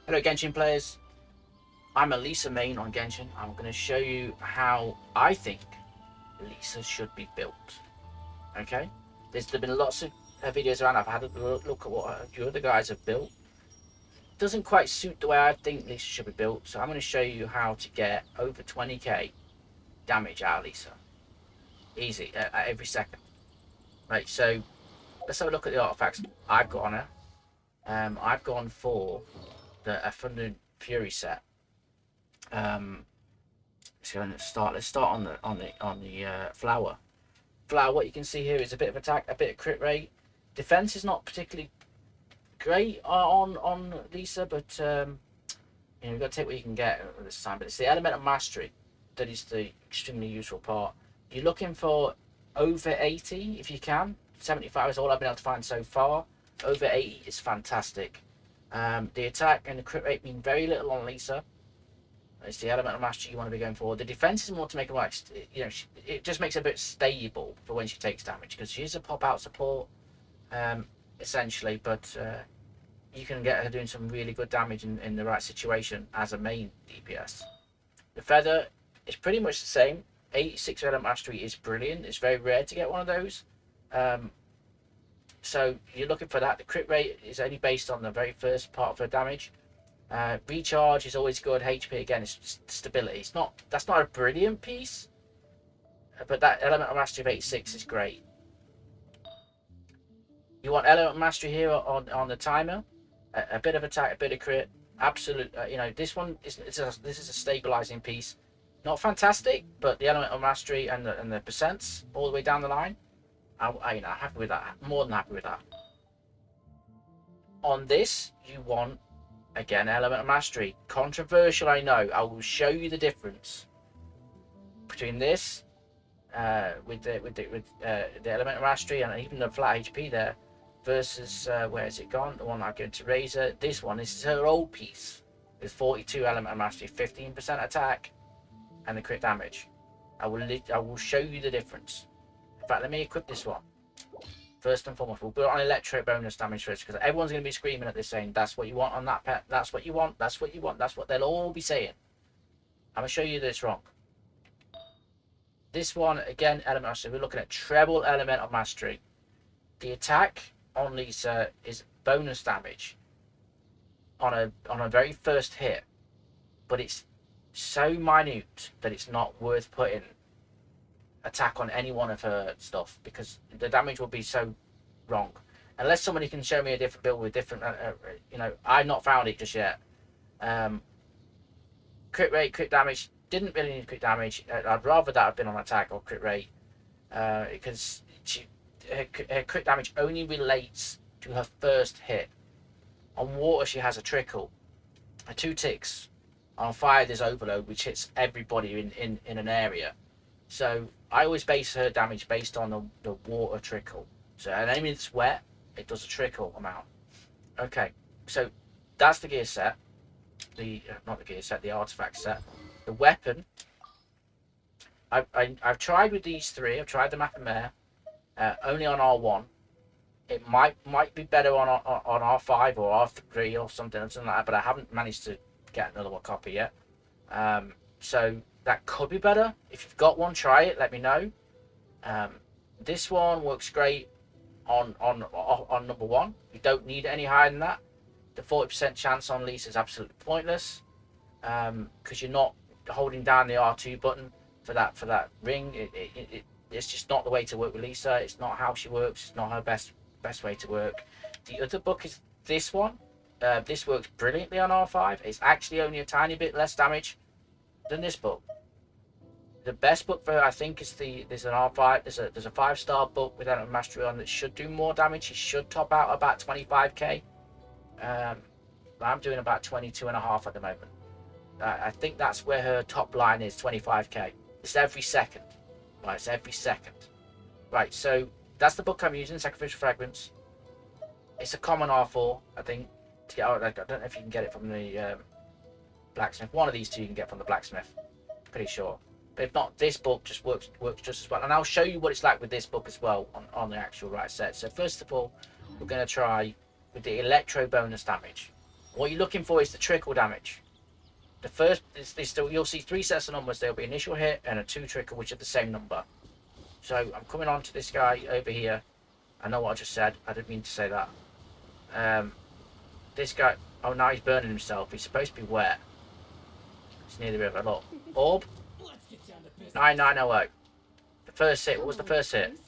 Hello Genshin players, I'm a Lisa main on Genshin. I'm going to show you how I think Lisa should be built. Okay, there's been lots of videos around. I've had a look at what a few other guys have built. Doesn't quite suit the way I think Lisa should be built, so I'm going to show you how to get over 20k damage out of Lisa. Easy, at every second. Right, so let's have a look at the artifacts I've got on her. I've gone for the Thunder Fury set. So let's start on the flower. Flower, what you can see here is a bit of attack, a bit of crit rate. Defense is not particularly great on Lisa, but you've got to take what you can get at this time. But it's the element of mastery that is the extremely useful part. You're looking for over 80 if you can. 75 is all I've been able to find so far. Over 80 is fantastic. The attack and the crit rate mean very little on Lisa. It's the element of mastery you want to be going for. The defense is more to make her like, it just makes her a bit stable for when she takes damage, because she is a pop out support, essentially. But you can get her doing some really good damage in the right situation as a main DPS. The feather is pretty much the same. 86 element mastery is brilliant. It's very rare to get one of those. So you're looking for that. The crit rate is only based on the very first part of her damage. Recharge is always good. HP again is stability. That's not a brilliant piece, but that element of mastery of 86 is great. You want element mastery here on the timer. A bit of attack, a bit of crit. Absolute. This one is this is a stabilizing piece. Not fantastic, but the element of mastery and the percents all the way down the line. I'm happy with that. More than happy with that. On this, you want, again, element of mastery. Controversial, I know. I will show you the difference between this with the element of mastery and even the flat HP there versus where has it gone? The one I'm going to raise her. This one, this is her old piece with 42 element of mastery, 15% attack, and the crit damage. I will show you the difference. In fact, let me equip this one. First and foremost, we'll put it on electro bonus damage first, because everyone's going to be screaming at this saying, that's what you want on that pet, that's what you want, that's what you want, that's what they'll all be saying. I'm going to show you this wrong. This one, again, element mastery, we're looking at treble element of mastery. The attack on Lisa is bonus damage on a very first hit, but it's so minute that it's not worth putting attack on any one of her stuff, because the damage will be so wrong unless somebody can show me a different build with different I've not found it just yet. Crit rate, crit damage, didn't really need crit damage. I'd rather that have been on attack or crit rate, because her crit damage only relates to her first hit. On water she has a trickle, a 2 ticks. On fire there's overload, which hits everybody in an area. So I always base her damage based on the water trickle. So and when it's wet, it does a trickle amount. Okay, so that's the gear set. Not the gear set, the artifact set. The weapon. I've tried with these three. I've tried the map and mare. Only on R1. It might be better on R5 or R3 or something like that, but I haven't managed to get another one copy yet. So that could be better. If you've got one, try it. Let me know. This one works great on number 1. You don't need any higher than that. The 40% chance on Lisa is absolutely pointless, because you're not holding down the R2 button for that ring. It's just not the way to work with Lisa. It's not how she works. It's not her best way to work. The other book is this one. This works brilliantly on R5. It's actually only a tiny bit less damage than this book. The best book for her, I think, is there's an R5. There's a 5-star book with element mastery on that should do more damage. She should top out about 25k. I'm doing about 22.5 at the moment. I think that's where her top line is, 25k. It's every second. Right, it's every second. Right, so that's the book I'm using, Sacrificial Fragments. It's a common R4, I think. I don't know if you can get it from the blacksmith. One of these two you can get from the blacksmith. Pretty sure. But if not, this book just works just as well. And I'll show you what it's like with this book as well on the actual right set. So first of all, we're going to try with the electro bonus damage. What you're looking for is the trickle damage. The first is still, you'll see 3 sets of numbers. There'll be initial hit and a 2 trickle, which are the same number. So I'm coming on to this guy over here. I know what I just said. I didn't mean to say that. This guy, oh, now he's burning himself. He's supposed to be wet. It's near the river. Look, orb 9908. The first hit. What was the first hit?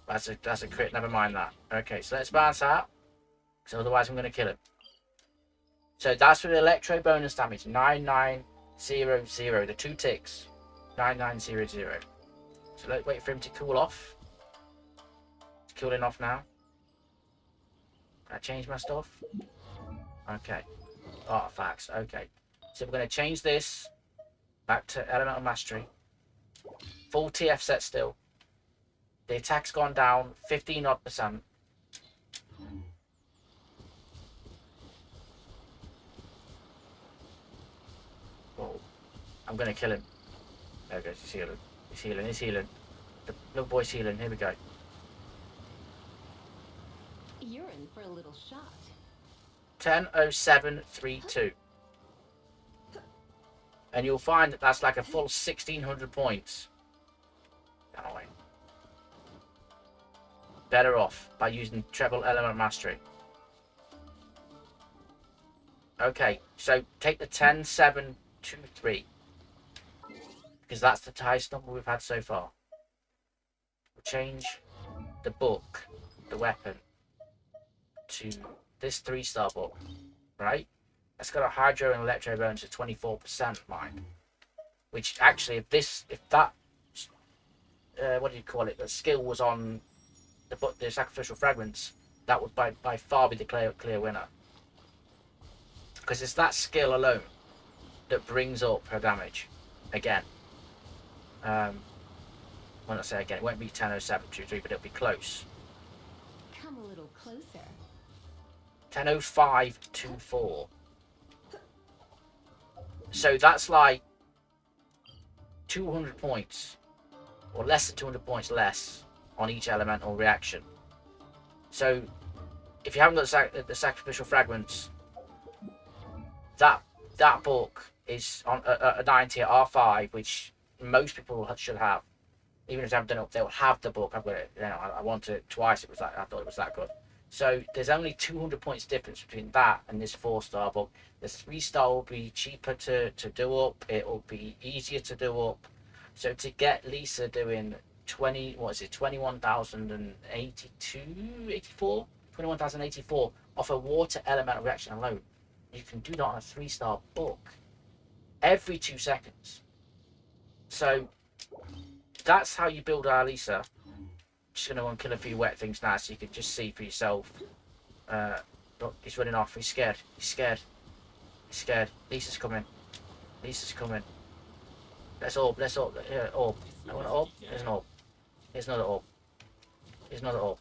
That's a crit. Never mind that. Okay, so let's bounce out. So otherwise I'm going to kill him. So that's with the electro bonus damage. 9900. The 2 ticks. 9900. So let's wait for him to cool off. It's cooling off now. Can I change my stuff? Okay. Artifacts. Okay. So we're going to change this back to Elemental Mastery. Full TF set still. The attack's gone down 15% odd. Oh, I'm going to kill him. There he goes. He's healing. He's healing. He's healing. The little boy's healing. Here we go. You're in for a little shot. 100732. And you'll find that that's like a full 1600 points. Anyway. Better off by using treble element mastery. Okay, so take the 10723. Because that's the highest number we've had so far. We'll change the book, the weapon, to this 3-star book, right? That's got a hydro and electro bonus of 24%, mind. Which actually, if that, what do you call it? The skill was on the sacrificial fragments, that would by far be the clear winner. Because it's that skill alone that brings up her damage again. When I say again, it won't be 100723, but it'll be close. Come a little closer. 100524. So that's like 200 points, or less than 200 points less on each elemental reaction. So if you haven't got the sacrificial fragments, that book is on a 90 at R5, which most people should have. Even if they haven't done it, they'll have the book. I've got it. You know, I wanted it twice. I thought it was that good. So there's only 200 points difference between that and this 4-star book. The 3-star will be cheaper to do up. It will be easier to do up. So to get Lisa doing 21,082, 84, 21,084 off a water elemental reaction alone, you can do that on a 3-star book every 2 seconds. So that's how you build our Lisa. Just going to go and kill a few wet things now so you can just see for yourself. Look, he's running off. He's scared. He's scared. He's scared. Lisa's coming. Lisa's coming. Let's orb. Let's orb. Here, orb. I want an orb. There's an orb. Here's another orb. Here's another orb.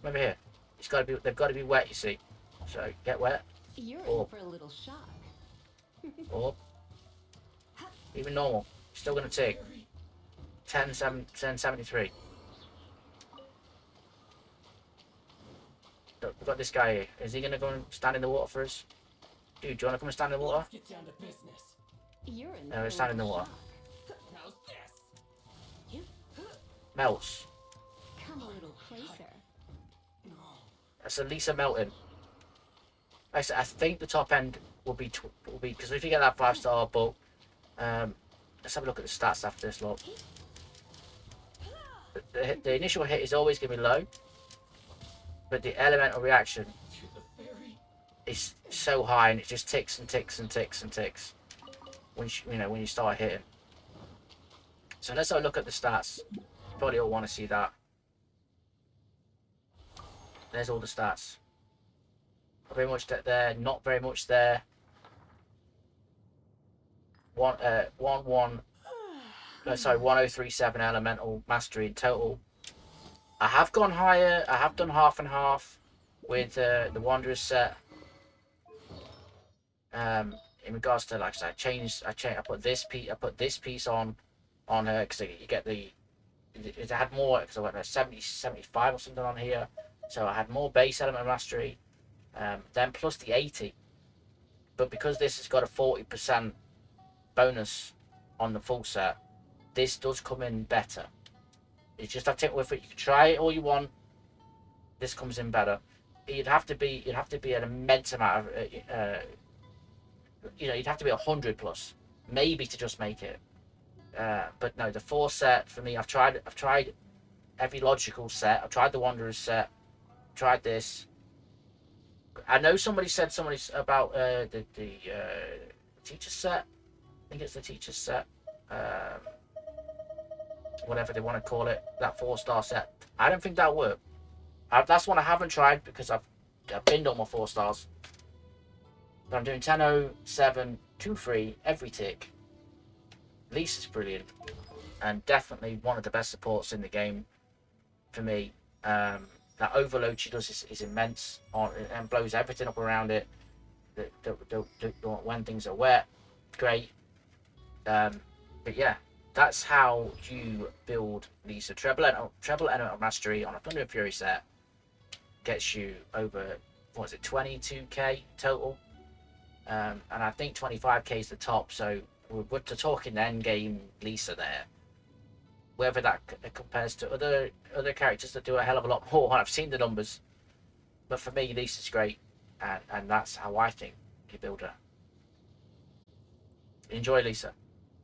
Come over here. It's got to be. They've got to be wet. You see. So get wet. You're Orb. in for a little shock. Orb. Even normal. Still going to take 1073. Look, we've got this guy here. Is he going to go and stand in the water for us? Dude, do you want to come and stand in the water? Get down to business. You're in No, stand in the water. How's this? Melts. Come a little closer. That's a Lisa melting. I think the top end will be because if you get that 5-star book, let's have a look at the stats after this. Look, the initial hit is always going to be low, but the elemental reaction is so high, and it just ticks and ticks and ticks and ticks when when you start hitting. So let's have a look at the stats. You probably all want to see that. There's all the stats. Not very much there, not very much there. 1037 elemental mastery in total. I have gone higher. I have done half and half with the Wanderer's set. In regards to, like I said, I put this piece on her because you get I had more because I went 70, 75 or something on here. So I had more base element mastery, then plus the 80. But because this has got a 40% bonus on the full set, this does come in better. You just have to take with it. You can try it all you want. This comes in better. You'd have to be an immense amount of you'd have to be 100 plus maybe to just make it. But no, the 4 set for me, I've tried every logical set. I've tried the Wanderers set, tried this. I know somebody said about the teacher set. I think it's the teacher set. Whatever they want to call it, that 4-star set. I don't think that'll work. That's one I haven't tried because I've binned all my 4 stars. But I'm doing 10, 0, 7, 2, 3 every tick. Lisa's brilliant and definitely one of the best supports in the game for me. That overload she does is immense and blows everything up around it. When things are wet, great. But yeah, that's how you build Lisa. Treble Element Mastery on a Thunder and Fury set gets you over, what is it, 22k total. And I think 25k is the top, so we're talking end game Lisa there. Whether that compares to other characters that do a hell of a lot more, I've seen the numbers, but for me Lisa's great, and that's how I think you build her. Enjoy Lisa.